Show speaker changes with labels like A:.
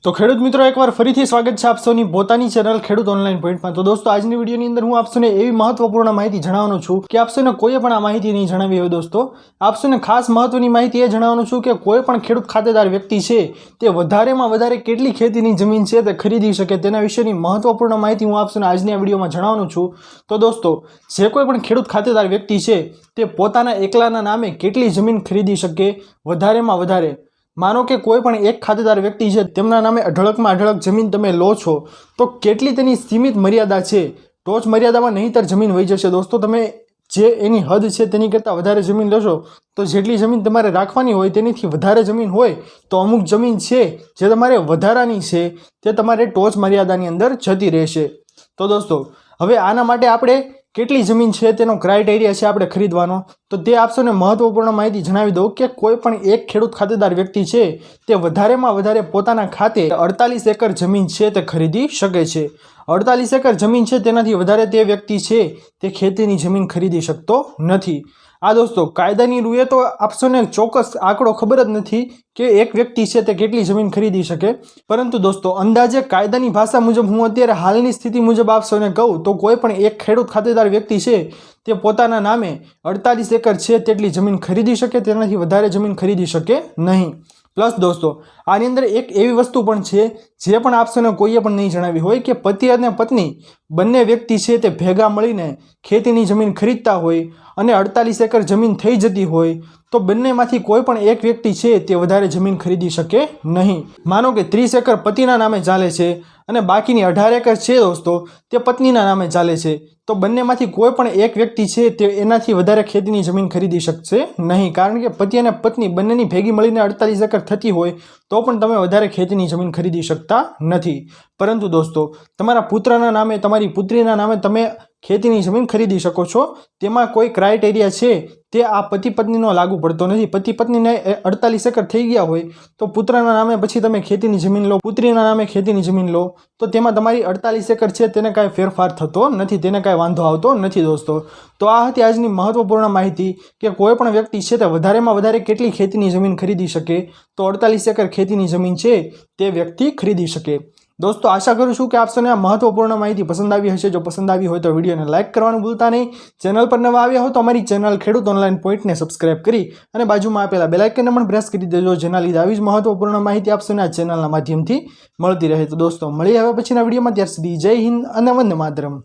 A: तो खेडूत मित्रों एक बार फरीथी स्वागत है आप सौनी पोतानी चेनल खेडूत ऑनलाइन पॉइंट में। तो दोस्तों आज वीडियो अंदर हूँ आपने एवी महत्वपूर्ण माहिती जणावવાનો છું कि आपने कोई पण आ माहिती नहीं जणावी हो। दोस्तों आपने खास महत्वनी माहिती ए जणावવાનો છું कि कोई पण खेडूत खातेदार व्यक्ति है ते वधारेमां वधारे केटली खेतीनी जमीन है ते खरीदी शके तेना विशेनी महत्वपूर्ण माहिती हूँ आपने आजनी विडियो में जणावવાનો છું। तो दोस्तों जे कोई पण खेडूत खातेदार व्यक्ति है ते पोताना एकलाना नामे केटली जमीन खरीदी शके वधारेमां वधारे। मानो कि कोईपण एक खातेदार व्यक्ति है तेमना नामे अढळकमां अढळक जमीन तमे लो छो तो केटली तेनी सीमित मर्यादा है। टोच मर्यादामां नहींतर जमीन वही जशे। दोस्तों तमे जे एनी हद है तेनी करता वधारे जमीन लेशो तो जेटली जमीन तमारे राखवानी होय तेनीथी वधारे जमीन होय तो अमुक जमीन है जे तमारे वधारानी छे ते तमारे टोच मर्यादानी अंदर जती रहेशे। तो दोस्तों हवे आना माटे आपणे केटली जमीन है तेनो क्राइटेरिया है आपणे खरीदवानो तो ते आपने महत्वपूर्ण माहिती जणावी दो कि कोईपण एक खेडूत खातेदार व्यक्ति है ते वधारेमां वधारे पोताना खाते 48 एकड़ जमीन है ते खरीदी शके छे। 48 एकड़ जमीन है तेनाथी वधारे ते व्यक्ति है ते खेतीनी जमीन खरीदी शकतो नथी। आ दोस्तों कायदानी रूए तो आपने चौक्कस आंकड़ो खबर ज नहीं कि एक व्यक्ति है ते केटली जमीन खरीदी शके, परंतु दोस्तों अंदाजे कायदानी भाषा मुजब हूँ अत्यारे हालनी स्थिति मुजब आपने कहूँ तो कोईपण एक खेडूत खातेदार व्यक्ति है ते पोताना नामे 48 एकड़ है तेटली जमीन खरीदी शके तेनाथी वधारे जमीन खरीदी शके नहीं। प्लस दोस्तों आनी अंदर एक एवी वस्तु पण छे जे पण आपने कोईए पण नहीं जणावी होय कि पति अने पत्नी बंने व्यक्ति है ते भेगा मळीने खेतीनी जमीन खरीदता होय अने 48 एकड़ जमीन थई जती होय तो बंनेमांथी कोईपण एक व्यक्ति है ते वधारे जमीन खरीदी शके नहीं। मानो कि 30 एकड़ पतिना नामे चाले छे अने बाकीनी 18 एकड़ है दोस्तों ते पत्नीना नामे चाले छे तो बंनेमांथी कोईपण एक व्यक्ति है ते एनाथी वधारे खेतीनी जमीन खरीदी शकशे नहीं, कारण के पति अने पत्नी बंनेनी भेगी मळीने 48 एकड़ थती होय तो पण तमे वधारे खेतीनी जमीन खरीदी शकता नथी। परंतु दोस्तों तमारा पुत्रना नामे तमारी पुत्रीना नामे तमे खेतीनी जमीन खरीदी शको छो। तेमां कोई क्राइटेरिया है ते आ पति पत्नीनो लागू पड़तो नहीं। पति पत्नीने 48 एकड़ थई गया होय तो पुत्रना नामे पछी तमे खेतीनी जमीन लो, पुत्रीना नामे खेतीनी जमीन लो तो तेमां तमारी 48 एकड़ है तेने कांई फेरफार थतो नथी, तेने कांई वांधो आवतो नथी। दोस्तों तो आ हती आजनी महत्वपूर्ण माहिती कि कोईपण व्यक्ति है ते वधारेमां वधारे केटली खेतीनी जमीन खरीदी शके तो 48 एकड़ खेतीनी जमीन है ते व्यक्ति खरीदी शके। दोस्तों आशा करूँ छूँ कि आपने आ महत्वपूर्ण माहिती पसंद आई हशे। जो पसंद आई हो तो वीडियो ने लाइक करवानुं भूलता नहीं। चेनल पर नवा आव्या हो तो अमारी चेनल खेडूत ऑनलाइन पॉइंट ने सब्सक्राइब करी अने बाजुमां आपेला बेल आइकन पण प्रेस करी देजो जेना लीधे आवी ज महत्वपूर्ण माहिती आपने आ चेनलना माध्यमथी मळती रहे। तो दोस्तों मळीए हवे पछीना विडियोमां, त्यार सुधी जय हिंद अने वंदे मातरम।